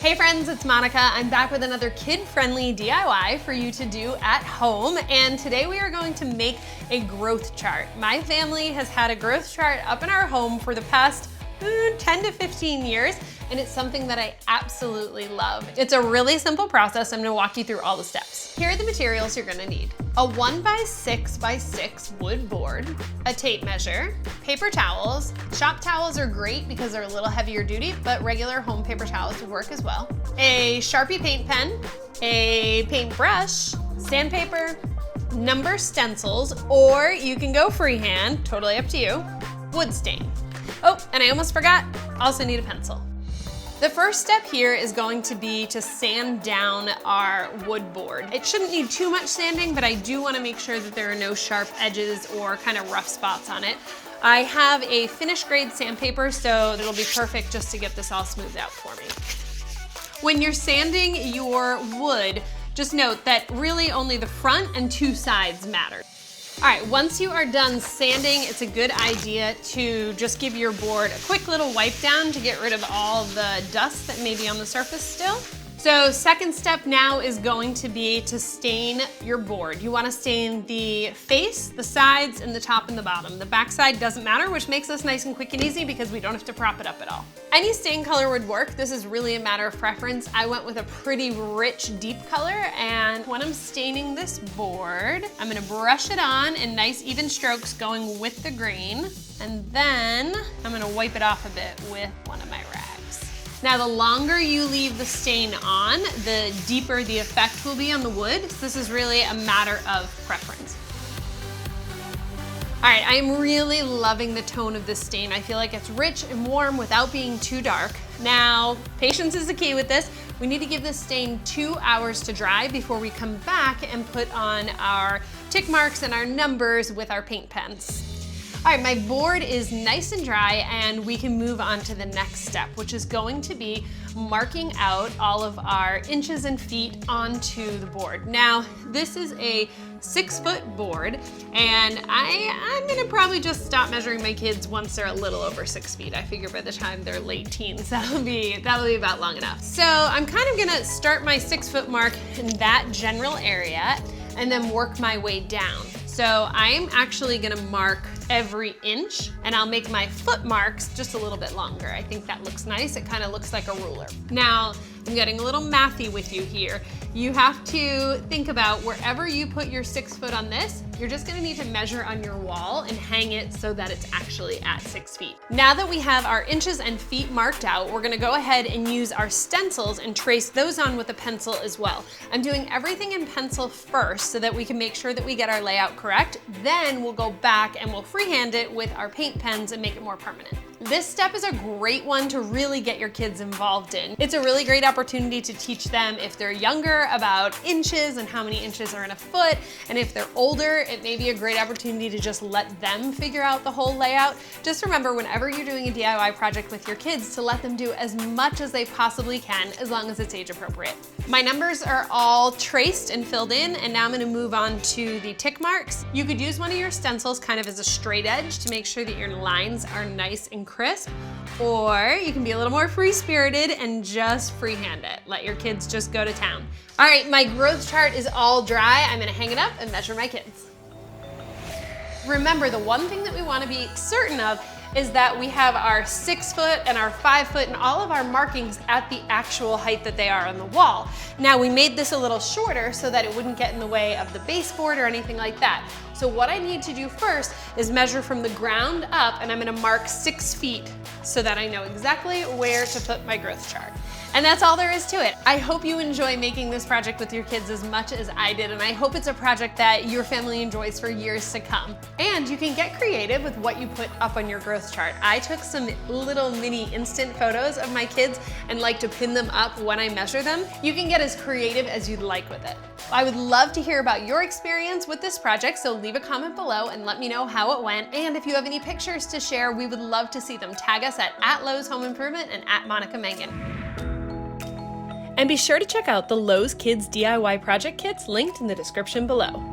Hey friends, it's Monica. I'm back with another kid-friendly DIY for you to do at home, and today we are going to make a growth chart. My family has had a growth chart up in our home for the past 10 to 15 years, and it's something that I absolutely love. It's a really simple process. I'm gonna walk you through all the steps. Here are the materials you're gonna need. A 1x6x6 wood board, a tape measure, paper towels. Shop towels are great because they're a little heavier duty, but regular home paper towels would work as well. A Sharpie paint pen, a paintbrush, sandpaper, number stencils, or you can go freehand, totally up to you, wood stain. Oh, and I almost forgot, also need a pencil. The first step here is going to be to sand down our wood board. It shouldn't need too much sanding, but I do want to make sure that there are no sharp edges or kind of rough spots on it. I have a finished grade sandpaper, so it'll be perfect just to get this all smoothed out for me. When you're sanding your wood, just note that really only the front and two sides matter. All right, once you are done sanding, it's a good idea to just give your board a quick little wipe down to get rid of all the dust that may be on the surface still. So second step now is going to be to stain your board. You want to stain the face, the sides, and the top and the bottom. The back side doesn't matter, which makes this nice and quick and easy because we don't have to prop it up at all. Any stain color would work. This is really a matter of preference. I went with a pretty rich, deep color, and when I'm staining this board, I'm gonna brush it on in nice even strokes going with the green, and then I'm gonna wipe it off a bit with one of my rags. Now, the longer you leave the stain on, the deeper the effect will be on the wood. So this is really a matter of preference. All right, I'm really loving the tone of this stain. I feel like it's rich and warm without being too dark. Now, patience is the key with this. We need to give this stain 2 hours to dry before we come back and put on our tick marks and our numbers with our paint pens. All right, my board is nice and dry, and we can move on to the next step, which is going to be marking out all of our inches and feet onto the board. Now, this is a 6-foot board, and I'm gonna probably just stop measuring my kids once they're a little over 6 feet. I figure by the time they're late teens, that'll be about long enough. So I'm kind of gonna start my 6-foot mark in that general area and then work my way down. So I'm actually gonna mark every inch, and I'll make my foot marks just a little bit longer. I think that looks nice. It kind of looks like a ruler. Now, I'm getting a little mathy with you here. You have to think about wherever you put your 6 foot on this, you're just gonna need to measure on your wall and hang it so that it's actually at 6 feet. Now that we have our inches and feet marked out, we're gonna go ahead and use our stencils and trace those on with a pencil as well. I'm doing everything in pencil first so that we can make sure that we get our layout correct. Then we'll go back and we'll freehand it with our paint pens and make it more permanent. This step is a great one to really get your kids involved in. It's a really great opportunity to teach them, if they're younger, about inches and how many inches are in a foot. And if they're older, it may be a great opportunity to just let them figure out the whole layout. Just remember, whenever you're doing a DIY project with your kids, to let them do as much as they possibly can, as long as it's age appropriate. My numbers are all traced and filled in, and now I'm gonna move on to the tick marks. You could use one of your stencils kind of as a straight edge to make sure that your lines are nice and crisp, or you can be a little more free-spirited and just freehand it. Let your kids just go to town. All right, my growth chart is all dry. I'm gonna hang it up and measure my kids. Remember, the one thing that we wanna be certain of is that we have our 6 foot and our 5 foot and all of our markings at the actual height that they are on the wall. Now, we made this a little shorter so that it wouldn't get in the way of the baseboard or anything like that. So what I need to do first is measure from the ground up, and I'm gonna mark 6 feet so that I know exactly where to put my growth chart. And that's all there is to it. I hope you enjoy making this project with your kids as much as I did, and I hope it's a project that your family enjoys for years to come. And you can get creative with what you put up on your growth chart. I took some little mini instant photos of my kids and like to pin them up when I measure them. You can get as creative as you'd like with it. I would love to hear about your experience with this project, so leave a comment below and let me know how it went. And if you have any pictures to share, we would love to see them. Tag us at Lowe's Home Improvement and at Monica Mangin. And be sure to check out the Lowe's Kids DIY project kits linked in the description below.